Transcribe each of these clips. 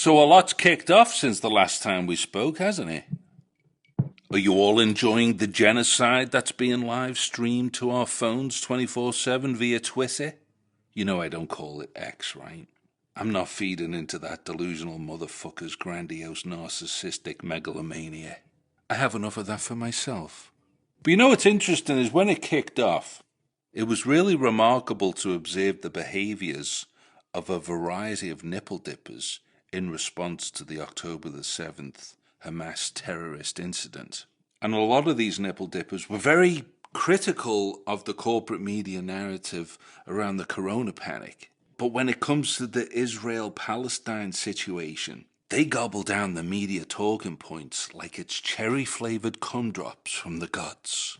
So a lot's kicked off since the last time we spoke, hasn't it? Are you all enjoying the genocide that's being live streamed to our phones 24/7 via Twitter? You know I don't call it X, right? I'm not feeding into that delusional motherfucker's grandiose narcissistic megalomania. I have enough of that for myself. But you know what's interesting is when it kicked off, it was really remarkable to observe the behaviours of a variety of nipple dippers in response to the October the 7th Hamas terrorist incident. And a lot of these nipple dippers were very critical of the corporate media narrative around the corona panic. But when it comes to the Israel-Palestine situation, they gobble down the media talking points like it's cherry-flavoured cum drops from the gods.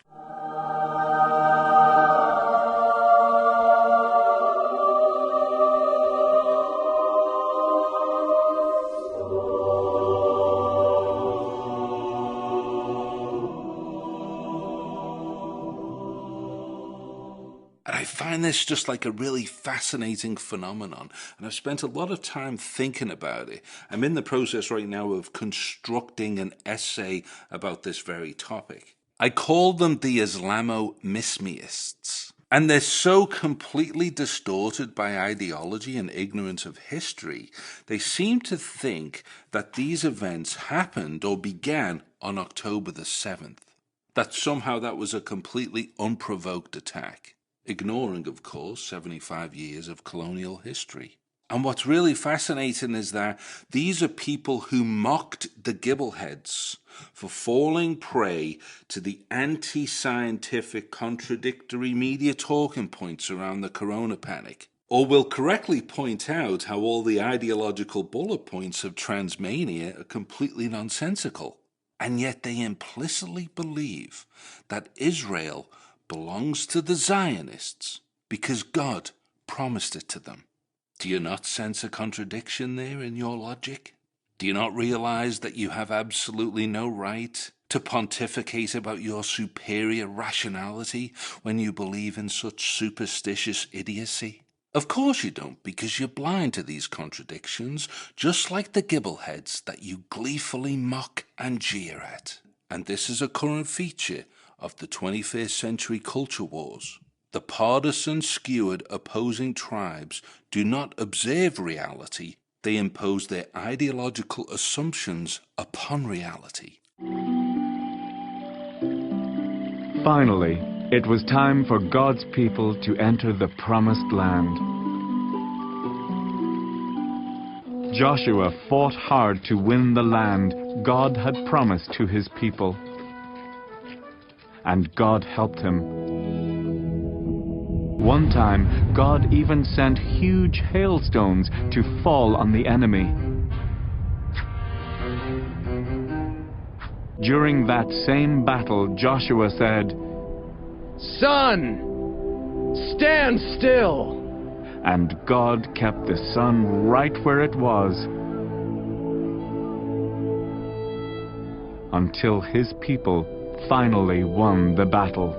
I find this just like a really fascinating phenomenon, and I've spent a lot of time thinking about it. I'm in the process right now of constructing an essay about this very topic. I call them the Islamomismiasts, and they're so completely distorted by ideology and ignorance of history, they seem to think that these events happened or began on October the 7th, that somehow that was a completely unprovoked attack. Ignoring, of course, 75 years of colonial history. And what's really fascinating is that these are people who mocked the gibbleheads for falling prey to the anti-scientific contradictory media talking points around the corona panic. Or will correctly point out how all the ideological bullet points of transmania are completely nonsensical. And yet they implicitly believe that Israel belongs to the Zionists because God promised it to them. Do you not sense a contradiction there in your logic? Do you not realize that you have absolutely no right to pontificate about your superior rationality when you believe in such superstitious idiocy? Of course you don't, because you're blind to these contradictions, just like the gibbleheads that you gleefully mock and jeer at. And this is a current feature of the 21st century culture wars. The partisan skewered opposing tribes do not observe reality, they impose their ideological assumptions upon reality. Finally, it was time for God's people to enter the promised land. Joshua fought hard to win the land God had promised to his people. And God helped him. One time, God even sent huge hailstones to fall on the enemy. During that same battle, Joshua said, "Sun, stand still!" And God kept the sun right where it was until his people finally won the battle.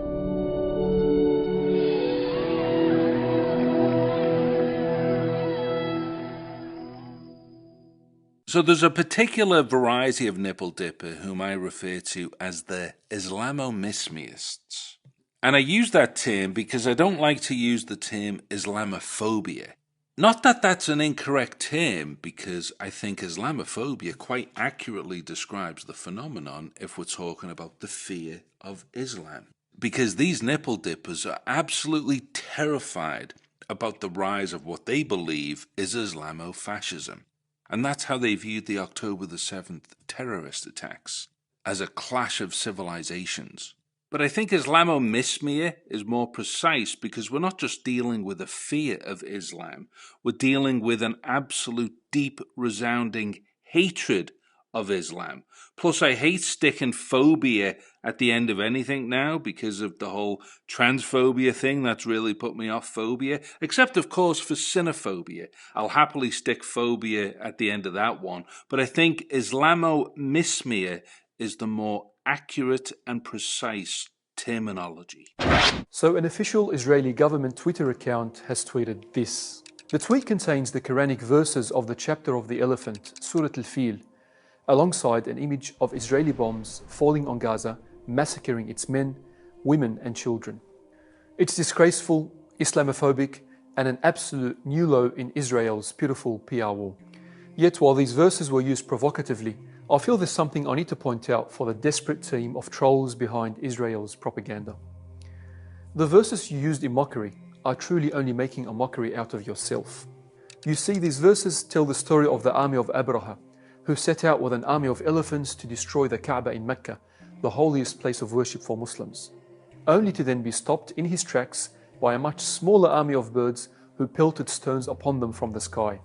So there's a particular variety of nipple dipper whom I refer to as the Islamomismiasts. And I use that term because I don't like to use the term Islamophobia. Not that that's an incorrect term, because I think Islamophobia quite accurately describes the phenomenon if we're talking about the fear of Islam. Because these nipple dippers are absolutely terrified about the rise of what they believe is Islamofascism. And that's how they viewed the October the 7th terrorist attacks, as a clash of civilizations. But I think Islamomismia is more precise because we're not just dealing with a fear of Islam, we're dealing with an absolute deep resounding hatred of Islam. Plus I hate sticking phobia at the end of anything now because of the whole transphobia thing. That's really put me off phobia, except of course for xenophobia. I'll happily stick phobia at the end of that one, but I think Islamomismia is the more accurate and precise terminology. So an official Israeli government Twitter account has tweeted this. The tweet contains the Quranic verses of the chapter of the elephant, Surah Al-Fil, alongside an image of Israeli bombs falling on Gaza, massacring its men, women and children. It's disgraceful, Islamophobic, and an absolute new low in Israel's pitiful PR war. Yet while these verses were used provocatively, I feel there's something I need to point out for the desperate team of trolls behind Israel's propaganda. The verses you used in mockery are truly only making a mockery out of yourself. You see, these verses tell the story of the army of Abraha, who set out with an army of elephants to destroy the Kaaba in Mecca, the holiest place of worship for Muslims, only to then be stopped in his tracks by a much smaller army of birds who pelted stones upon them from the sky.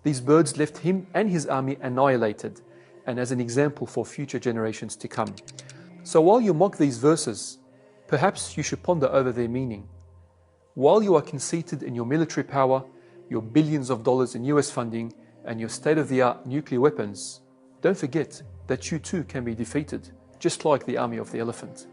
These birds left him and his army annihilated, and as an example for future generations to come. So while you mock these verses, perhaps you should ponder over their meaning. While you are conceited in your military power, your billions of dollars in US funding, and your state-of-the-art nuclear weapons, don't forget that you too can be defeated, just like the army of the elephant.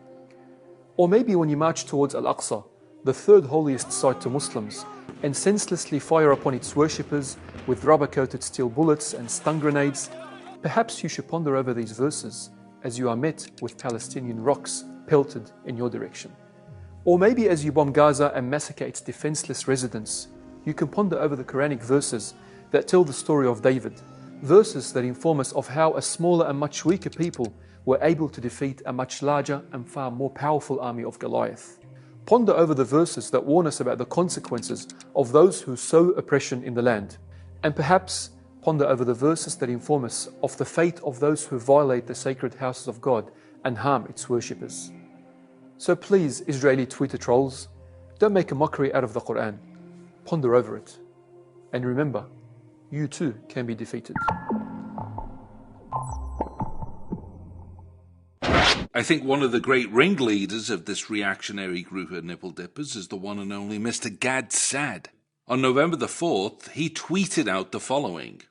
Or maybe when you march towards Al-Aqsa, the third holiest site to Muslims, and senselessly fire upon its worshippers with rubber-coated steel bullets and stun grenades, perhaps you should ponder over these verses as you are met with Palestinian rocks pelted in your direction. Or maybe as you bomb Gaza and massacre its defenseless residents, you can ponder over the Quranic verses that tell the story of David, verses that inform us of how a smaller and much weaker people were able to defeat a much larger and far more powerful army of Goliath. Ponder over the verses that warn us about the consequences of those who sow oppression in the land. And perhaps ponder over the verses that inform us of the fate of those who violate the sacred houses of God and harm its worshippers. So please, Israeli Twitter trolls, don't make a mockery out of the Quran. Ponder over it. And remember, you too can be defeated. I think one of the great ringleaders of this reactionary group of Nipple Dippers is the one and only Mr. Gad Saad. On November the 4th, he tweeted out the following.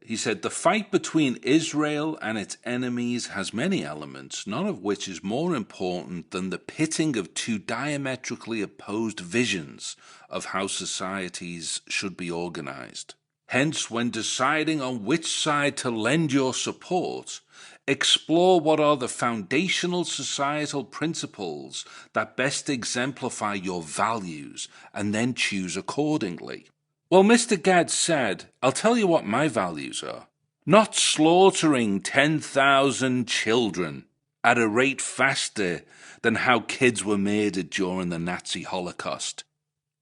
He said, "The fight between Israel and its enemies has many elements, none of which is more important than the pitting of two diametrically opposed visions of how societies should be organized. Hence, when deciding on which side to lend your support, explore what are the foundational societal principles that best exemplify your values, and then choose accordingly." Well, Mr. Gad Saad, I'll tell you what my values are. Not slaughtering 10,000 children at a rate faster than how kids were murdered during the Nazi Holocaust.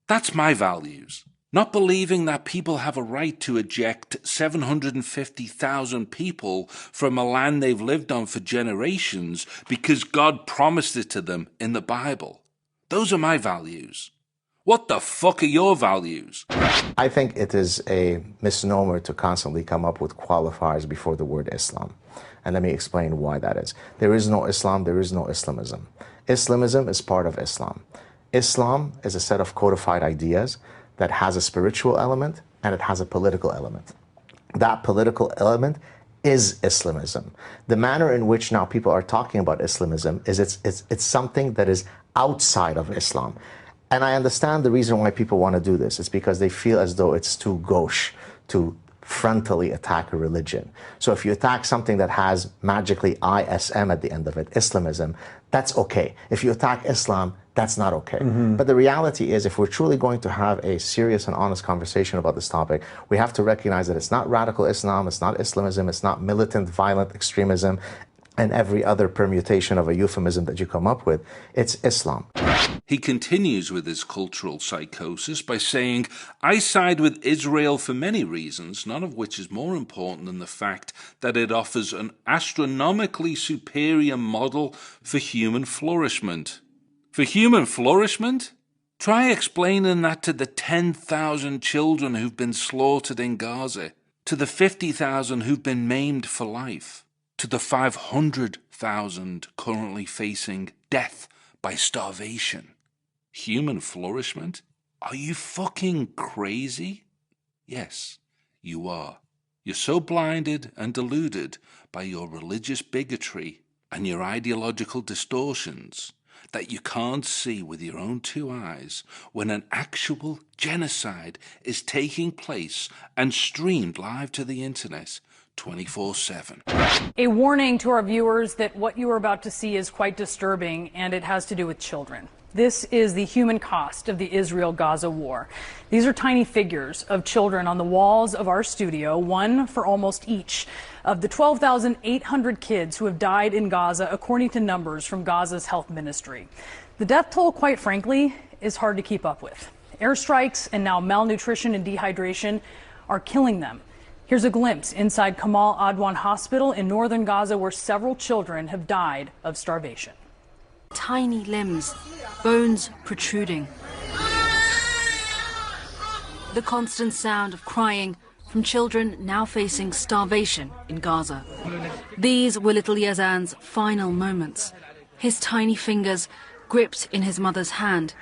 That's my values. Not believing that people have a right to eject 750,000 people from a land they've lived on for generations because God promised it to them in the Bible. Those are my values. What the fuck are your values? I think it is a misnomer to constantly come up with qualifiers before the word Islam. And let me explain why that is. There is no Islam, there is no Islamism. Islamism is part of Islam. Islam is a set of codified ideas that has a spiritual element and it has a political element. That political element is Islamism. The manner in which now people are talking about Islamism is it's something that is outside of Islam. And I understand the reason why people want to do this. It's because they feel as though it's too gauche to frontally attack a religion. So if you attack something that has magically ISM at the end of it, Islamism, that's okay. If you attack Islam, that's not okay. But the reality is, if we're truly going to have a serious and honest conversation about this topic, we have to recognize that it's not radical Islam, it's not Islamism, it's not militant, violent extremism, and every other permutation of a euphemism that you come up with. It's Islam. He continues with his cultural psychosis by saying, "I side with Israel for many reasons, none of which is more important than the fact that it offers an astronomically superior model for human flourishment." For human flourishment? Try explaining that to the 10,000 children who've been slaughtered in Gaza, to the 50,000 who've been maimed for life, to the 500,000 currently facing death by starvation. Human flourishment? Are you fucking crazy? Yes, you are. You're so blinded and deluded by your religious bigotry and your ideological distortions that you can't see with your own two eyes when an actual genocide is taking place and streamed live to the internet 24/7. A warning to our viewers that what you are about to see is quite disturbing, and it has to do with children. This is the human cost of the Israel-Gaza war. These are tiny figures of children on the walls of our studio, one for almost each of the 12,800 kids who have died in Gaza, according to numbers from Gaza's health ministry. The death toll, quite frankly, is hard to keep up with. Airstrikes and now malnutrition and dehydration are killing them. Here's a glimpse inside Kamal Adwan Hospital in northern Gaza, where several children have died of starvation. Tiny limbs, bones protruding. The constant sound of crying from children now facing starvation in Gaza. These were little Yazan's final moments, his tiny fingers gripped in his mother's hand.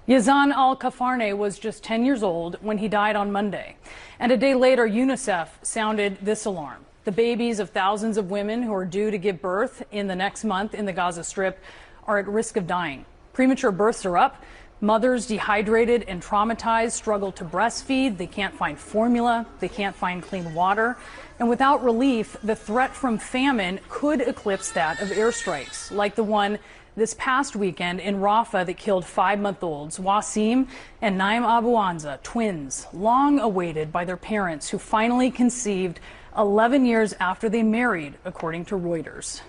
Yazan al-Kafarne was just 10 years old when he died on Monday. And a day later, UNICEF sounded this alarm. The babies of thousands of women who are due to give birth in the next month in the Gaza Strip are at risk of dying. Premature births are up. Mothers, dehydrated and traumatized, struggle to breastfeed. They can't find formula. They can't find clean water. And without relief, the threat from famine could eclipse that of airstrikes, like the one this past weekend in Rafah that killed 5-month-olds Wasim and Naim Abu Anza, twins, long awaited by their parents who finally conceived 11 years after they married, according to Reuters.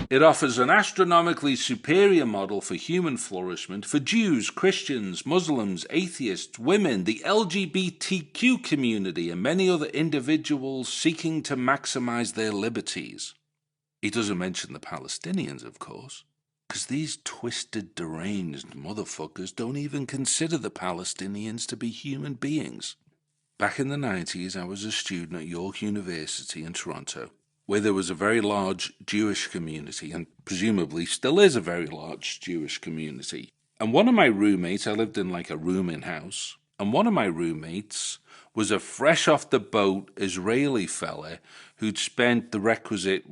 It offers an astronomically superior model for human flourishment for Jews, Christians, Muslims, atheists, women, the LGBTQ community, and many other individuals seeking to maximize their liberties. He doesn't mention the Palestinians, of course, because these twisted, deranged motherfuckers don't even consider the Palestinians to be human beings. Back in the 90s, I was a student at York University in Toronto, where there was a very large Jewish community, and presumably still is a very large Jewish community. And one of my roommates, I lived in like a rooming house, and one of my roommates was a fresh-off-the-boat Israeli fella who'd spent the requisite,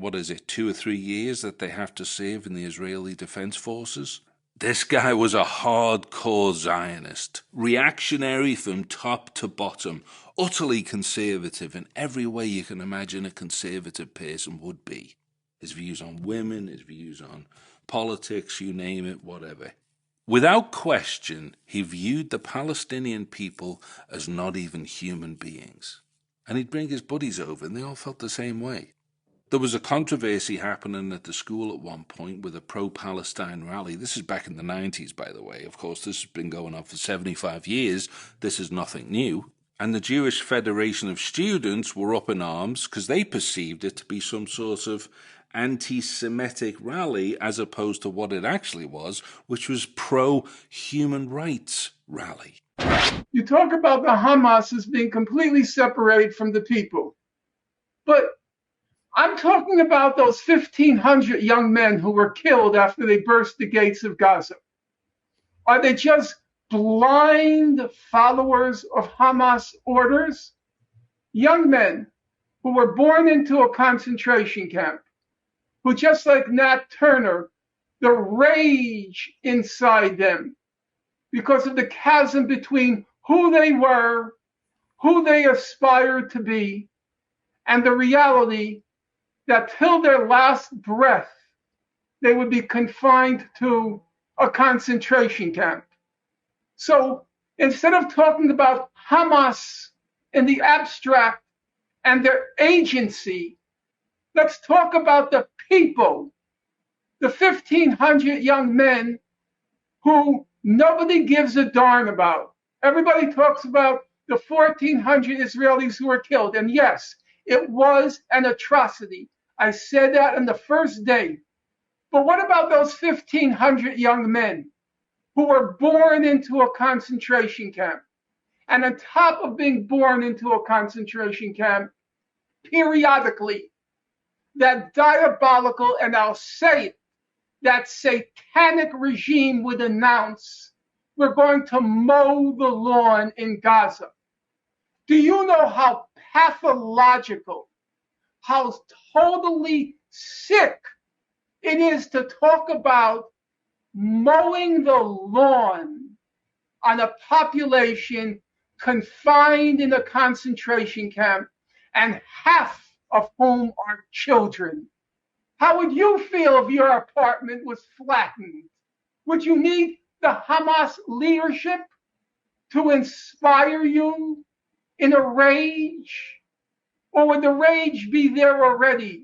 2 or 3 years that they have to serve in the Israeli Defense Forces. This guy was a hardcore Zionist, reactionary from top to bottom, utterly conservative in every way you can imagine a conservative person would be. His views on women, his views on politics, you name it, whatever. Without question, he viewed the Palestinian people as not even human beings. And he'd bring his buddies over and they all felt the same way. There was a controversy happening at the school at one point with a pro-Palestine rally. This is back in the 90s, by the way. Of course, this has been going on for 75 years. This is nothing new. And the Jewish Federation of Students were up in arms because they perceived it to be some sort of anti-Semitic rally as opposed to what it actually was, which was pro-human rights rally. You talk about the Hamas as being completely separated from the people. But I'm talking about those 1,500 young men who were killed after they burst the gates of Gaza. Are they just blind followers of Hamas orders? Young men who were born into a concentration camp, who just like Nat Turner, the rage inside them because of the chasm between who they were, who they aspired to be, and the reality that till their last breath, they would be confined to a concentration camp. So instead of talking about Hamas in the abstract and their agency, let's talk about the people, the 1,500 young men who nobody gives a darn about. Everybody talks about the 1,400 Israelis who were killed. And yes, it was an atrocity. I said that on the first day. But what about those 1,500 young men who were born into a concentration camp? And on top of being born into a concentration camp, periodically, that diabolical, and I'll say it, that satanic regime would announce, we're going to mow the lawn in Gaza. Do you know how pathological, how totally sick it is to talk about mowing the lawn on a population confined in a concentration camp, and half of whom are children. How would you feel if your apartment was flattened? Would you need the Hamas leadership to inspire you in a rage? Or would the rage be there already?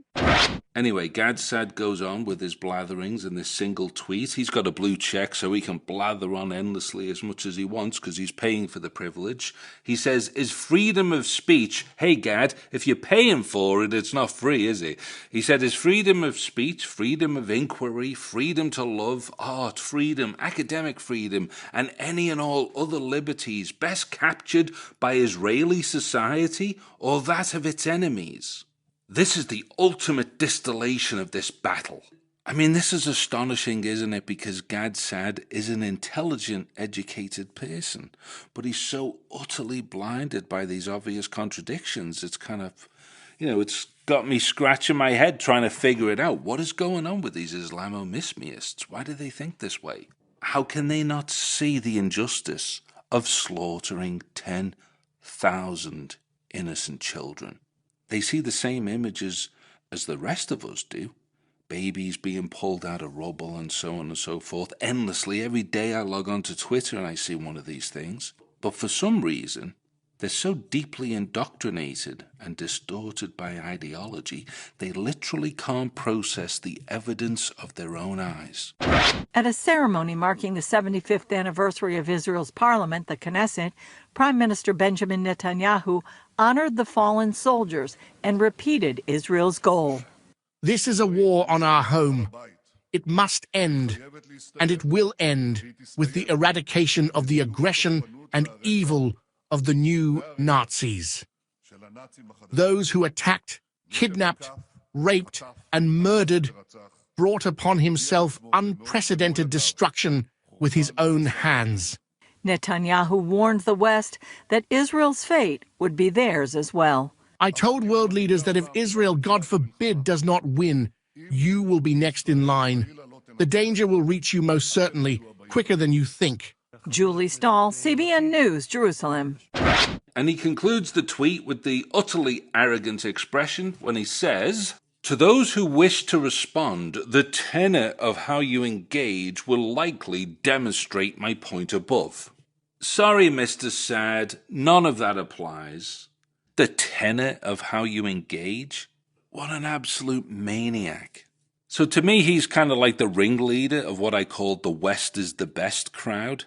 Anyway, Gad Saad goes on with his blatherings in this single tweet. He's got a blue check so he can blather on endlessly as much as he wants because he's paying for the privilege. He says, is freedom of speech... Hey, Gad, if you're paying for it, it's not free, is it? He said, is freedom of speech, freedom of inquiry, freedom to love, art, freedom, academic freedom, and any and all other liberties best captured by Israeli society or that of its enemies? This is the ultimate distillation of this battle. I mean, this is astonishing, isn't it? Because Gad Saad is an intelligent, educated person, but he's so utterly blinded by these obvious contradictions. It's kind of, it's got me scratching my head trying to figure it out. What is going on with these Islamomismiasts? Why do they think this way? How can they not see the injustice of slaughtering 10,000 innocent children? They see the same images as the rest of us do. Babies being pulled out of rubble and so on and so forth. Endlessly, every day I log on to Twitter and I see one of these things. But for some reason, they're so deeply indoctrinated and distorted by ideology, they literally can't process the evidence of their own eyes. At a ceremony marking the 75th anniversary of Israel's parliament, the Knesset, Prime Minister Benjamin Netanyahu honored the fallen soldiers and repeated Israel's goal. This is a war on our home. It must end, and it will end with the eradication of the aggression and evil of the new Nazis. Those who attacked, kidnapped, raped, and murdered brought upon himself unprecedented destruction with his own hands. Netanyahu warned the West that Israel's fate would be theirs as well. I told world leaders that if Israel, God forbid, does not win, you will be next in line. The danger will reach you most certainly, quicker than you think. Julie Stahl, CBN News, Jerusalem. And he concludes the tweet with the utterly arrogant expression when he says, to those who wish to respond, the tenor of how you engage will likely demonstrate my point above. Sorry, Mr. Saad, none of that applies. The tenor of how you engage? What an absolute maniac. So to me, he's kind of like the ringleader of what I call the West is the best crowd.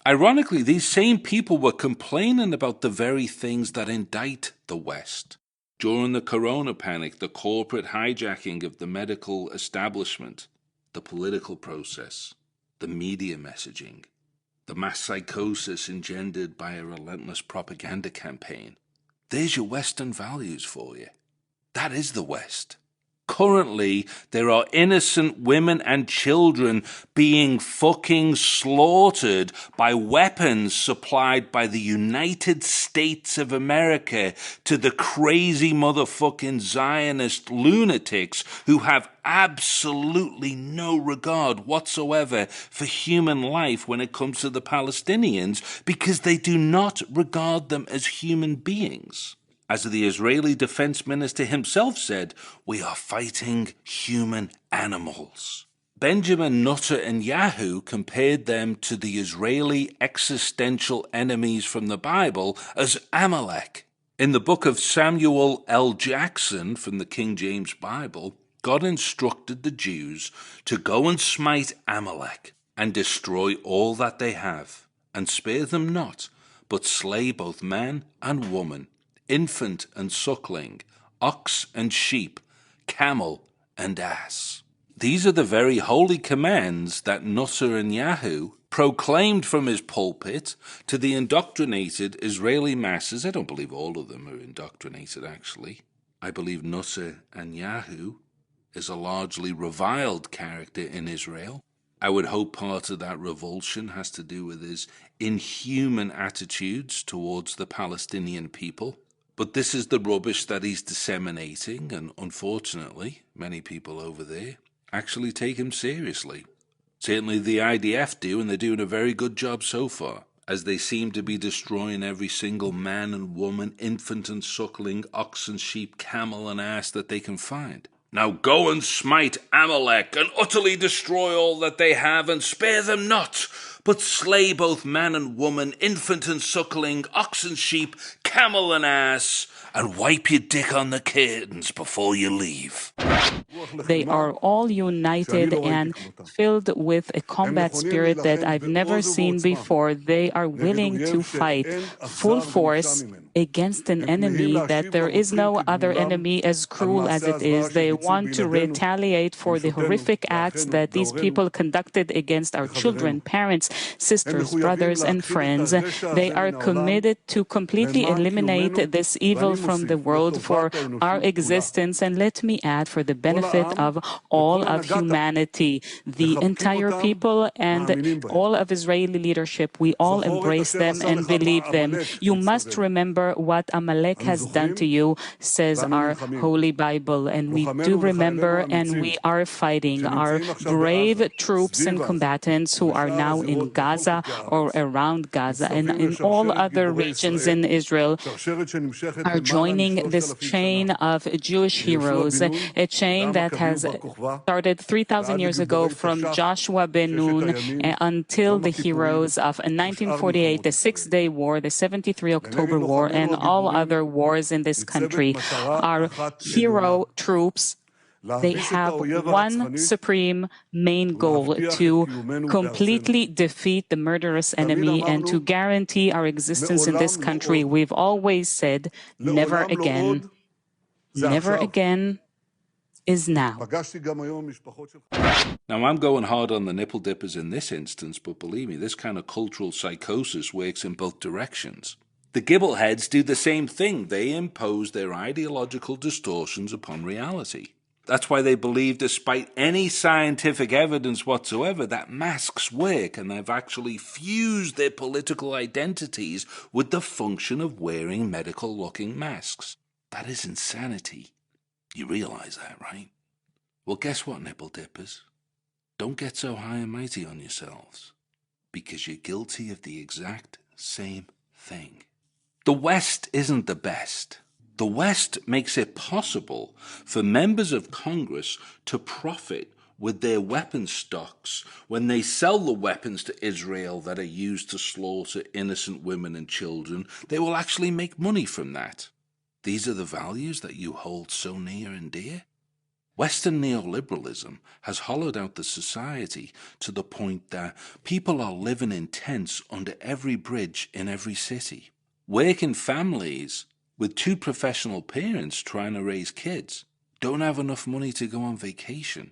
Ironically, these same people were complaining about the very things that indict the West. During the corona panic, the corporate hijacking of the medical establishment, the political process, the media messaging, the mass psychosis engendered by a relentless propaganda campaign. There's your Western values for you. That is the West. Currently, there are innocent women and children being fucking slaughtered by weapons supplied by the United States of America to the crazy motherfucking Zionist lunatics who have absolutely no regard whatsoever for human life when it comes to the Palestinians because they do not regard them as human beings. As the Israeli defense minister himself said, we are fighting human animals. Benjamin Netanyahu compared them to the Israeli existential enemies from the Bible as Amalek. In the book of Samuel L. Jackson from the King James Bible, God instructed the Jews to go and smite Amalek and destroy all that they have, and spare them not, but slay both man and woman, infant and suckling, ox and sheep, camel and ass. These are the very holy commands that Netanyahu proclaimed from his pulpit to the indoctrinated Israeli masses. I don't believe all of them are indoctrinated, actually. I believe Netanyahu is a largely reviled character in Israel. I would hope part of that revulsion has to do with his inhuman attitudes towards the Palestinian people. But this is the rubbish that he's disseminating, and unfortunately, many people over there actually take him seriously. Certainly the IDF do, and they're doing a very good job so far, as they seem to be destroying every single man and woman, infant and suckling, ox and sheep, camel and ass that they can find. Now go and smite Amalek, and utterly destroy all that they have, and spare them not, but slay both man and woman, infant and suckling, ox and sheep, camel and ass, and wipe your dick on the curtains before you leave. They are all united and filled with a combat spirit that I've never seen before. They are willing to fight full force against an enemy that there is no other enemy as cruel as it is. They want to retaliate for the horrific acts that these people conducted against our children, parents, sisters, brothers, and friends. They are committed to completely eliminate this evil from the world for our existence, and let me add, for the benefit of all of humanity, the entire people and all of Israeli leadership. We all embrace them and believe them. You must remember what Amalek has done to you, says our Holy Bible, and we do remember, and we are fighting. Our brave troops and combatants who are now in Gaza or around Gaza and in all other regions in Israel are joining this chain of Jewish heroes, a chain that has started 3,000 years ago from Joshua ben Nun until the heroes of 1948, the Six-Day War, the 73 October War, and all other wars in this country. Our hero troops, they have one supreme main goal: to completely defeat the murderous enemy and to guarantee our existence in this country. We've always said, never again. Never again is now. Now, I'm going hard on the Nipple Dippers in this instance, but believe me, this kind of cultural psychosis works in both directions. The gibbleheads do the same thing. They impose their ideological distortions upon reality. That's why they believe, despite any scientific evidence whatsoever, that masks work, and they've actually fused their political identities with the function of wearing medical-looking masks. That is insanity. You realize that, right? Well, guess what, Nipple Dippers? Don't get so high and mighty on yourselves, because you're guilty of the exact same thing. The West isn't the best. The West makes it possible for members of Congress to profit with their weapon stocks when they sell the weapons to Israel that are used to slaughter innocent women and children. They will actually make money from that. These are the values that you hold so near and dear? Western neoliberalism has hollowed out the society to the point that people are living in tents under every bridge in every city. Working families with two professional parents trying to raise kids don't have enough money to go on vacation.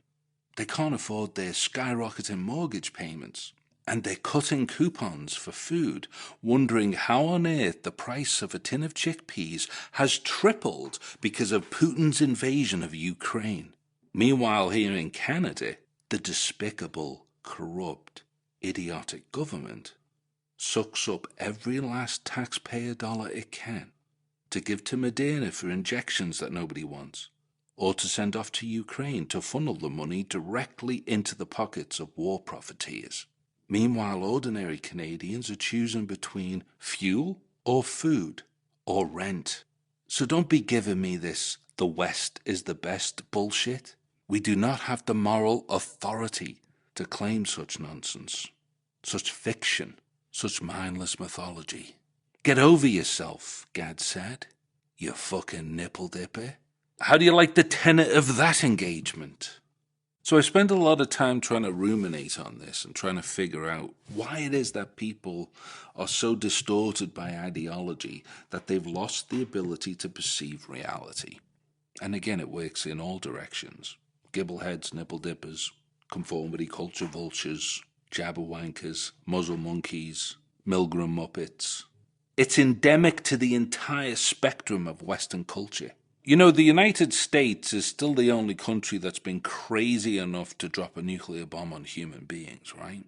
They can't afford their skyrocketing mortgage payments. And they're cutting coupons for food, wondering how on earth the price of a tin of chickpeas has tripled because of Putin's invasion of Ukraine. Meanwhile, here in Canada, the despicable, corrupt, idiotic government sucks up every last taxpayer dollar it can to give to Moderna for injections that nobody wants, or to send off to Ukraine to funnel the money directly into the pockets of war profiteers. Meanwhile, ordinary Canadians are choosing between fuel or food or rent. So don't be giving me this "the West is the best" bullshit. We do not have the moral authority to claim such nonsense, such fiction, such mindless mythology. Get over yourself, Gad Saad, you fucking nipple dipper. How do you like the tenor of that engagement? So I spent a lot of time trying to ruminate on this and trying to figure out why it is that people are so distorted by ideology that they've lost the ability to perceive reality. And again, it works in all directions. Gibbleheads, nipple dippers, conformity culture vultures, jabberwankers, muzzle monkeys, Milgram muppets. It's endemic to the entire spectrum of Western culture. You know, the United States is still the only country that's been crazy enough to drop a nuclear bomb on human beings, right?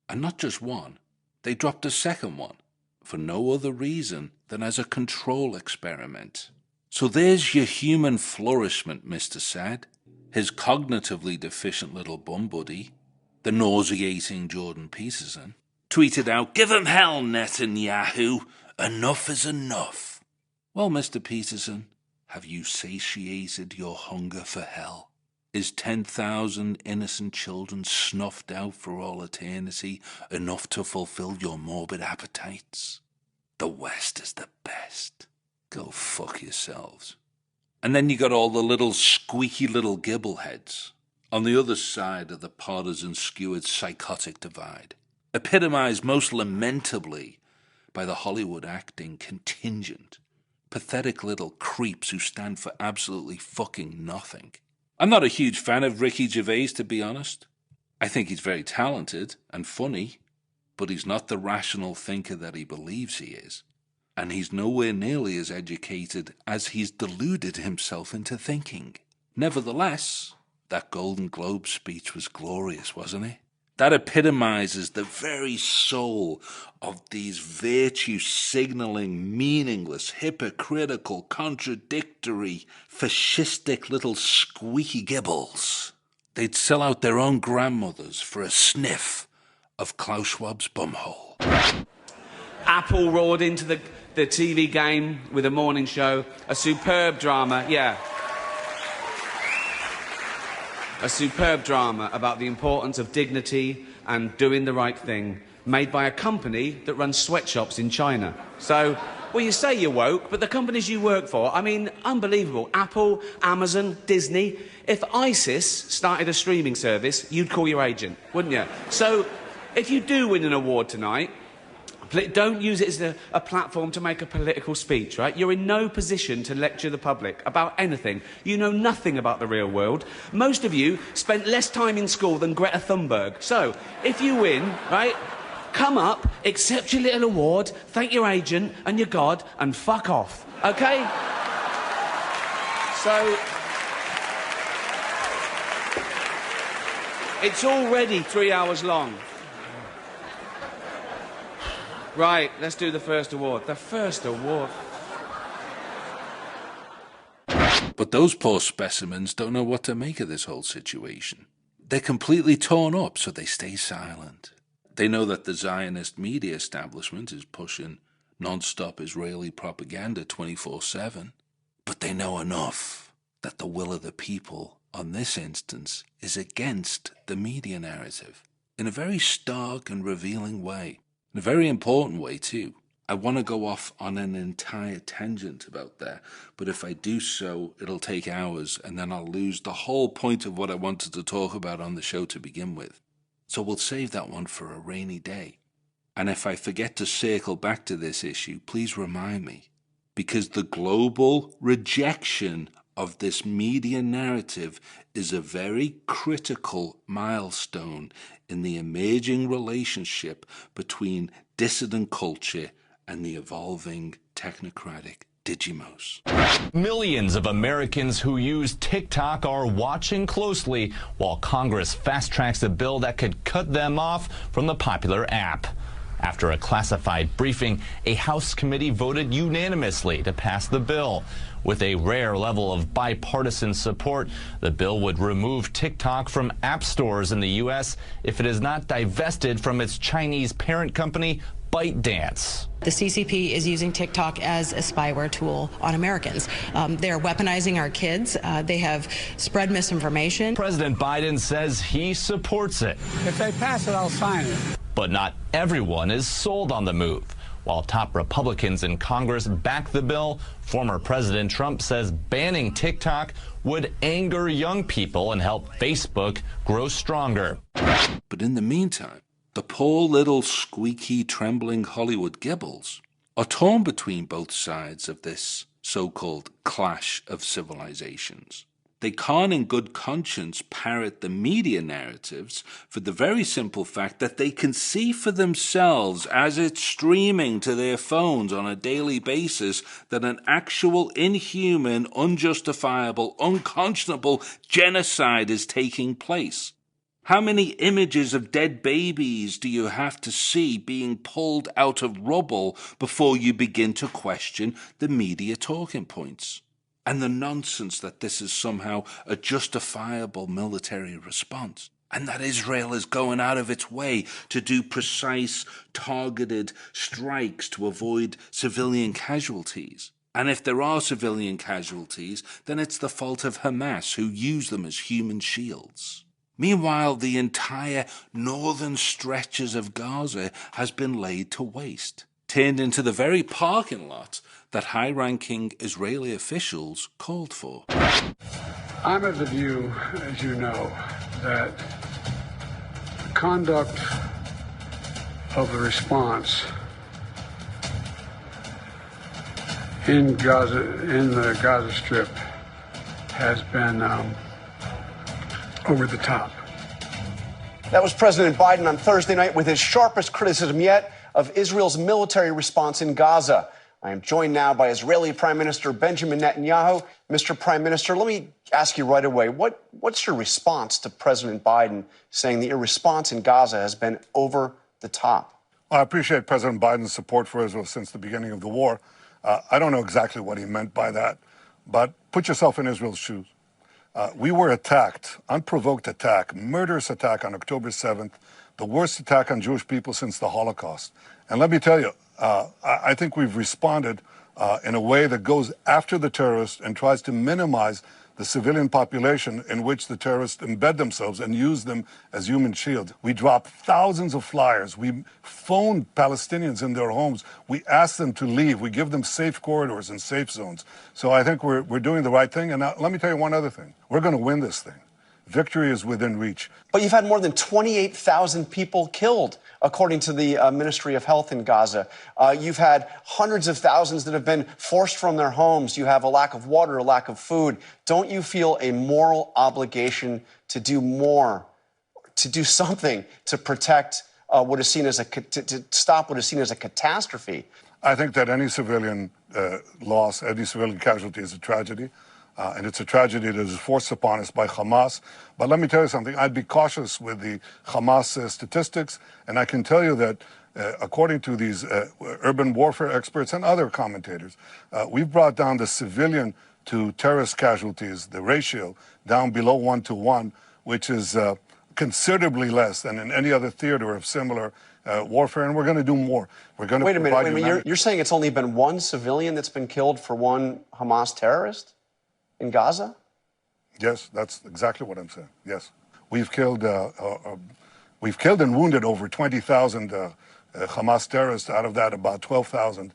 And not just one. They dropped a second one for no other reason than as a control experiment. So there's your human flourishment, Mr. Saad. His cognitively deficient little bum buddy. The nauseating Jordan Peterson tweeted out, "Give him hell, Netanyahu. Enough is enough." Well, Mr. Peterson, have you satiated your hunger for hell? Is 10,000 innocent children snuffed out for all eternity enough to fulfill your morbid appetites? The West is the best. Go fuck yourselves. And then you got all the little squeaky little gibbleheads on the other side of the partisan-skewered psychotic divide, epitomized most lamentably by the Hollywood acting contingent, pathetic little creeps who stand for absolutely fucking nothing. I'm not a huge fan of Ricky Gervais, to be honest. I think he's very talented and funny, but he's not the rational thinker that he believes he is. And he's nowhere nearly as educated as he's deluded himself into thinking. Nevertheless, that Golden Globe speech was glorious, wasn't it? That epitomizes the very soul of these virtue-signaling, meaningless, hypocritical, contradictory, fascistic little squeaky gibbles. They'd sell out their own grandmothers for a sniff of Klaus Schwab's bumhole. Apple roared into the TV game with a morning show. A superb drama, yeah. A superb drama about the importance of dignity and doing the right thing, made by a company that runs sweatshops in China. So, well, you say you're woke, but the companies you work for, I mean, unbelievable. Apple, Amazon, Disney. If ISIS started a streaming service, you'd call your agent, wouldn't you? So, if you do win an award tonight, don't use it as a platform to make a political speech, right? You're in no position to lecture the public about anything. You know nothing about the real world. Most of you spent less time in school than Greta Thunberg. So, if you win, right, come up, accept your little award, thank your agent and your God, and fuck off, okay? So, it's already 3 hours long. Right, let's do the first award. The first award. But those poor specimens don't know what to make of this whole situation. They're completely torn up, so they stay silent. They know that the Zionist media establishment is pushing non-stop Israeli propaganda 24/7. But they know enough that the will of the people, on this instance, is against the media narrative in a very stark and revealing way. In a very important way, too. I want to go off on an entire tangent about that, but if I do so, it'll take hours, and then I'll lose the whole point of what I wanted to talk about on the show to begin with. So we'll save that one for a rainy day. And if I forget to circle back to this issue, please remind me, because the global rejection of this media narrative is a very critical milestone in the emerging relationship between dissident culture and the evolving technocratic Digimos. Millions of Americans who use TikTok are watching closely while Congress fast-tracks a bill that could cut them off from the popular app. After a classified briefing, a House committee voted unanimously to pass the bill. With a rare level of bipartisan support, the bill would remove TikTok from app stores in the U.S. if it is not divested from its Chinese parent company, ByteDance. The CCP is using TikTok as a spyware tool on Americans. They're weaponizing our kids. They have spread misinformation. President Biden says he supports it. If they pass it, I'll sign it. But not everyone is sold on the move. While top Republicans in Congress back the bill, former President Trump says banning TikTok would anger young people and help Facebook grow stronger. But in the meantime, the poor little squeaky, trembling Hollywood gibbles are torn between both sides of this so-called clash of civilizations. They can't in good conscience parrot the media narratives for the very simple fact that they can see for themselves as it's streaming to their phones on a daily basis that an actual inhuman, unjustifiable, unconscionable genocide is taking place. How many images of dead babies do you have to see being pulled out of rubble before you begin to question the media talking points? And the nonsense that this is somehow a justifiable military response. and that Israel is going out of its way to do precise, targeted strikes to avoid civilian casualties. And if there are civilian casualties, then it's the fault of Hamas, who use them as human shields. Meanwhile, the entire northern stretches of Gaza has been laid to waste, turned into the very parking lot that high-ranking Israeli officials called for. I'm of the view, as you know, that the conduct of the response in the Gaza Strip has been over the top. That was President Biden on Thursday night with his sharpest criticism yet of Israel's military response in Gaza. I am joined now by Israeli Prime Minister Benjamin Netanyahu. Mr. Prime Minister, let me ask you right away, what's your response to President Biden saying that your response in Gaza has been over the top? I appreciate President Biden's support for Israel since the beginning of the war. I don't know exactly what he meant by that, but put yourself in Israel's shoes. We were attacked, unprovoked attack, murderous attack on October 7th, the worst attack on Jewish people since the Holocaust. And let me tell you, I think we've responded in a way that goes after the terrorists and tries to minimize the civilian population in which the terrorists embed themselves and use them as human shields. We dropped thousands of flyers. We phoned Palestinians in their homes. We asked them to leave. We give them safe corridors and safe zones. So I think we're doing the right thing. And now, let me tell you one other thing. We're going to win this thing. Victory is within reach. But you've had more than 28,000 people killed, according to the Ministry of Health in Gaza. You've had hundreds of thousands that have been forced from their homes. You have a lack of water, a lack of food. Don't you feel a moral obligation to do more, to do something to protect what is seen as to stop what is seen as a catastrophe? I think that any civilian loss, any civilian casualty is a tragedy. And it's a tragedy that is forced upon us by Hamas. But let me tell you something. I'd be cautious with the Hamas statistics. And I can tell you that according to these urban warfare experts and other commentators, we've brought down the civilian to terrorist casualties, the ratio, down below 1-to-1, which is considerably less than in any other theater of similar warfare. And we're going to do more. We're going to Wait a minute. You're saying it's only been one civilian that's been killed for one Hamas terrorist in Gaza? Yes, that's exactly what I'm saying. Yes. We've killed and wounded over 20,000 Hamas terrorists. Out of that, about 12,000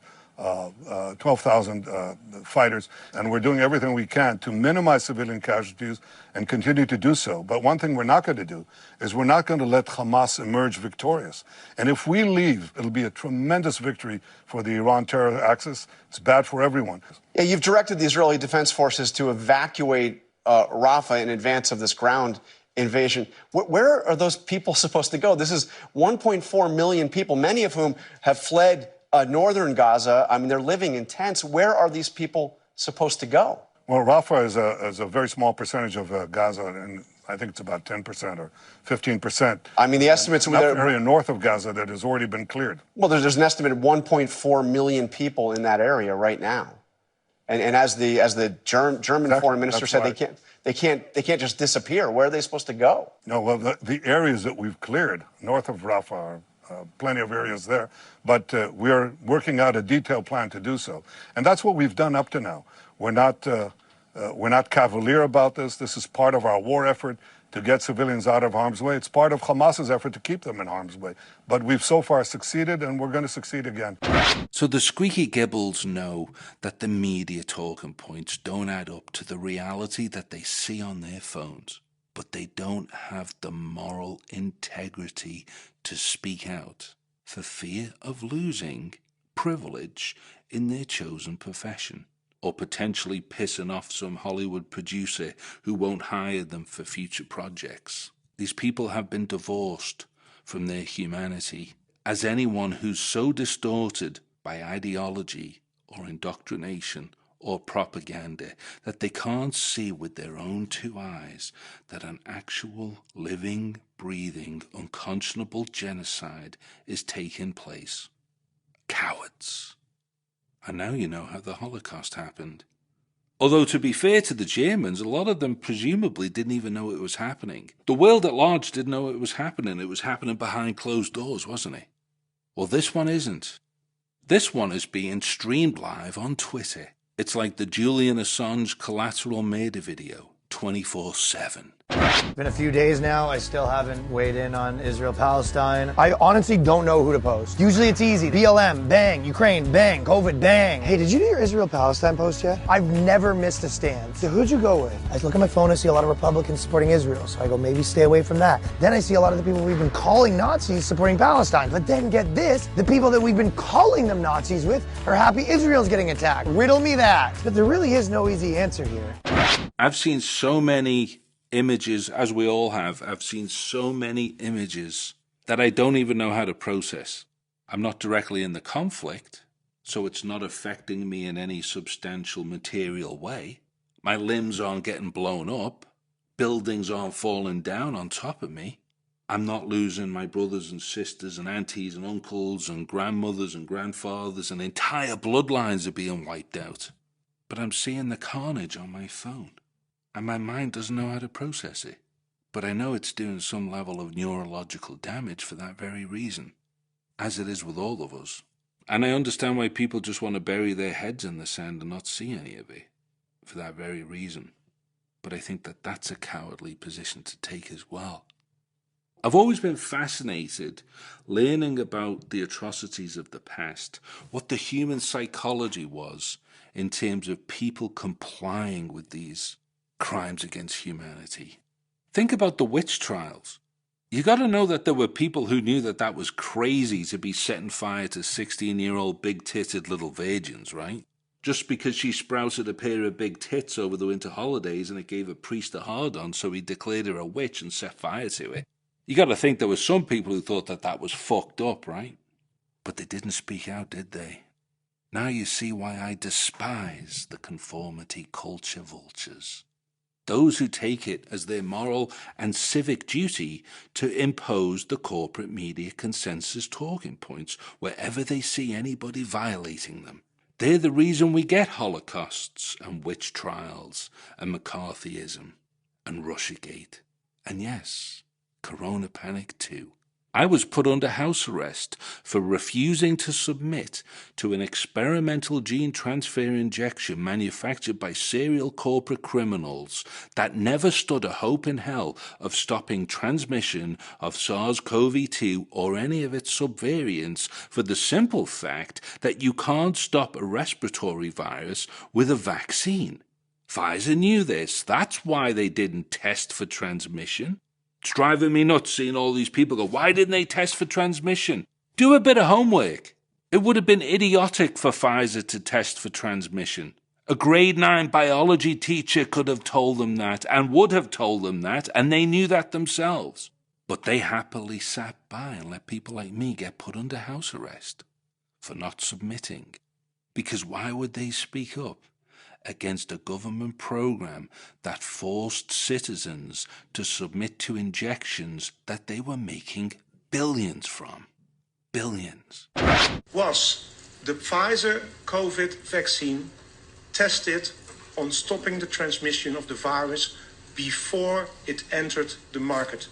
fighters. And we're doing everything we can to minimize civilian casualties and continue to do so. But one thing we're not going to do is we're not going to let Hamas emerge victorious. And if we leave, it'll be a tremendous victory for the Iran terror axis. It's bad for everyone. Yeah, you've directed the Israeli Defense Forces to evacuate Rafah in advance of this ground invasion. Where are those people supposed to go? This is 1.4 million people, many of whom have fled northern Gaza. I mean, they're living in tents. Where are these people supposed to go? Well, Rafah is a very small percentage of Gaza, and I think it's about 10% or 15%. I mean, the estimates in the area north of Gaza that has already been cleared. Well, there's an estimated 1.4 million people in that area right now, and as the German foreign minister said, they can't just disappear. Where are they supposed to go? No, well, the areas that we've cleared north of Rafah are plenty of areas there, but we're working out a detailed plan to do so, and that's what we've done up to now. We're not cavalier about this. This is part of our war effort to get civilians out of harm's way. It's part of Hamas's effort to keep them in harm's way. But we've so far succeeded, and we're going to succeed again. So the squeaky gibbles know that the media talking points don't add up to the reality that they see on their phones, but they don't have the moral integrity to speak out for fear of losing privilege in their chosen profession, or potentially pissing off some Hollywood producer who won't hire them for future projects. These people have been divorced from their humanity, as anyone who's so distorted by ideology or indoctrination or propaganda that they can't see with their own two eyes that an actual living, breathing, unconscionable genocide is taking place. Cowards. And now you know how the Holocaust happened. Although, to be fair to the Germans, a lot of them presumably didn't even know it was happening. The world at large didn't know it was happening. It was happening behind closed doors, wasn't it? Well, this one isn't. This one is being streamed live on Twitter. It's like the Julian Assange collateral murder video, 24/7. It's been a few days now. I still haven't weighed in on Israel-Palestine. I honestly don't know who to post. Usually it's easy. BLM, bang. Ukraine, bang. COVID, bang. Hey, did you do your Israel-Palestine post yet? I've never missed a stand. So who'd you go with? I look at my phone, I see a lot of Republicans supporting Israel. So I go, maybe stay away from that. Then I see a lot of the people we've been calling Nazis supporting Palestine. But then get this, the people that we've been calling them Nazis with are happy Israel's getting attacked. Riddle me that. But there really is no easy answer here. I've seen so many images, as we all have. I've seen so many images that I don't even know how to process. I'm not directly in the conflict, so it's not affecting me in any substantial material way. My limbs aren't getting blown up. Buildings aren't falling down on top of me. I'm not losing my brothers and sisters and aunties and uncles and grandmothers and grandfathers, and entire bloodlines are being wiped out. But I'm seeing the carnage on my phone. And my mind doesn't know how to process it. But I know it's doing some level of neurological damage for that very reason, as it is with all of us. And I understand why people just want to bury their heads in the sand and not see any of it, for that very reason. But I think that that's a cowardly position to take as well. I've always been fascinated learning about the atrocities of the past, what the human psychology was in terms of people complying with these crimes against humanity. Think about the witch trials. You got to know that there were people who knew that that was crazy to be setting fire to 16-year-old big-titted little virgins, right? Just because she sprouted a pair of big tits over the winter holidays and it gave a priest a hard-on, so he declared her a witch and set fire to it. You got to think there were some people who thought that that was fucked up, right? But they didn't speak out, did they? Now you see why I despise the conformity culture vultures. Those who take it as their moral and civic duty to impose the corporate media consensus talking points wherever they see anybody violating them. They're the reason we get holocausts and witch trials and McCarthyism and Russiagate. And yes, Corona Panic too. I was put under house arrest for refusing to submit to an experimental gene transfer injection manufactured by serial corporate criminals that never stood a hope in hell of stopping transmission of SARS-CoV-2 or any of its subvariants, for the simple fact that you can't stop a respiratory virus with a vaccine. Pfizer knew this. That's why they didn't test for transmission. It's driving me nuts seeing all these people go, why didn't they test for transmission? Do a bit of homework. It would have been idiotic for Pfizer to test for transmission. A grade 9 biology teacher could have told them that and would have told them that, and they knew that themselves. But they happily sat by and let people like me get put under house arrest for not submitting. Because why would they speak up against a government program that forced citizens to submit to injections that they were making billions from? Billions. Was the Pfizer COVID vaccine tested on stopping the transmission of the virus before it entered the market?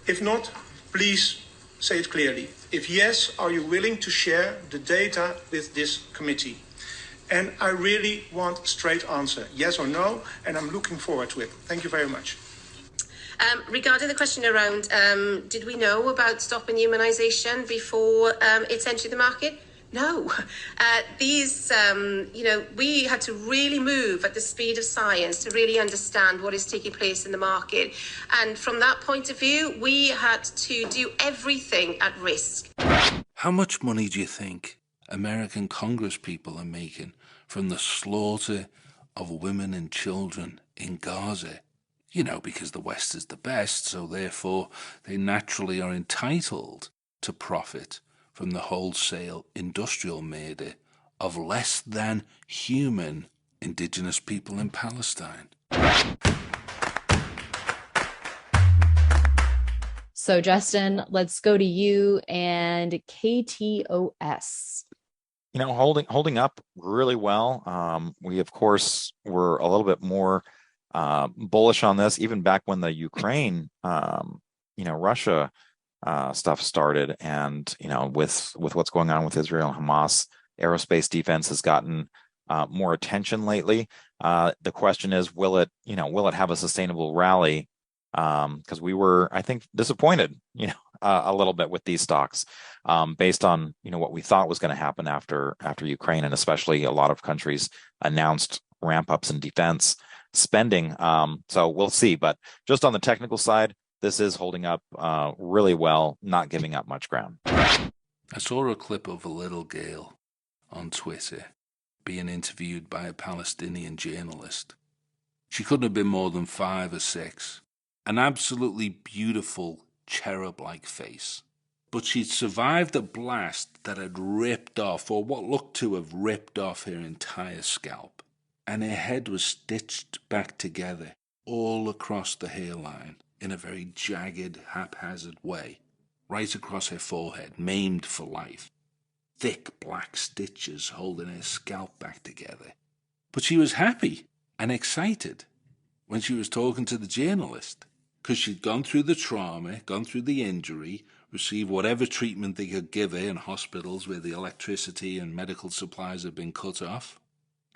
If not, please say it clearly. If yes, are you willing to share the data with this committee? And I really want a straight answer, yes or no, and I'm looking forward to it. Thank you very much. Regarding the question around, did we know about stopping immunisation before it entered the market? No. We had to really move at the speed of science to really understand what is taking place in the market. And from that point of view, we had to do everything at risk. How much money do you think American Congress people are making from the slaughter of women and children in Gaza? You know, because the West is the best, so therefore they naturally are entitled to profit from the wholesale industrial murder of less than human indigenous people in Palestine. So, Justin, let's go to you and KTOS. holding up really well. We, of course, were a little bit more bullish on this even back when the Ukraine, Russia stuff started, and with what's going on with Israel and Hamas, aerospace defense has gotten more attention lately. The question is, will it have a sustainable rally? Because we were, I think, disappointed, a little bit with these stocks, based on what we thought was going to happen after Ukraine, and especially a lot of countries announced ramp ups in defense spending. So we'll see. But just on the technical side, this is holding up really well, not giving up much ground. I saw a clip of a little girl on Twitter being interviewed by a Palestinian journalist. She couldn't have been more than 5 or 6. An absolutely beautiful cherub-like face. But she'd survived a blast that had ripped off, or what looked to have ripped off, her entire scalp. And her head was stitched back together all across the hairline in a very jagged, haphazard way, right across her forehead, maimed for life. Thick black stitches holding her scalp back together. But she was happy and excited when she was talking to the journalist, because she'd gone through the trauma, gone through the injury, received whatever treatment they could give her in hospitals where the electricity and medical supplies had been cut off.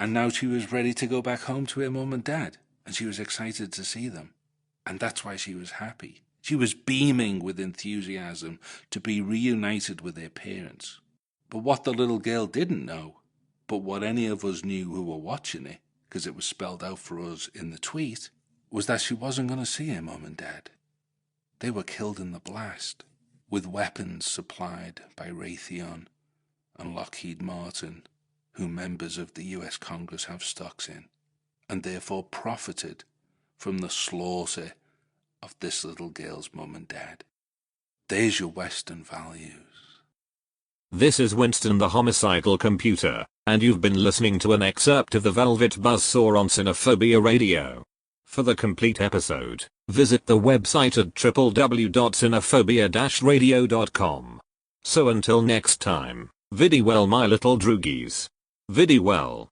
And now she was ready to go back home to her mum and dad, and she was excited to see them. And that's why she was happy. She was beaming with enthusiasm to be reunited with her parents. But what the little girl didn't know, but what any of us knew who were watching it, because it was spelled out for us in the tweet, was that she wasn't going to see her mum and dad. They were killed in the blast, with weapons supplied by Raytheon and Lockheed Martin, who members of the US Congress have stocks in, and therefore profited from the slaughter of this little girl's mum and dad. There's your Western values. This is Winston the Homicidal Computer, and you've been listening to an excerpt of the Velvet Buzzsaw on Xenophobia Radio. For the complete episode, visit the website at www.xenophobia-radio.com. So until next time, vidi well my little droogies. Vidi well.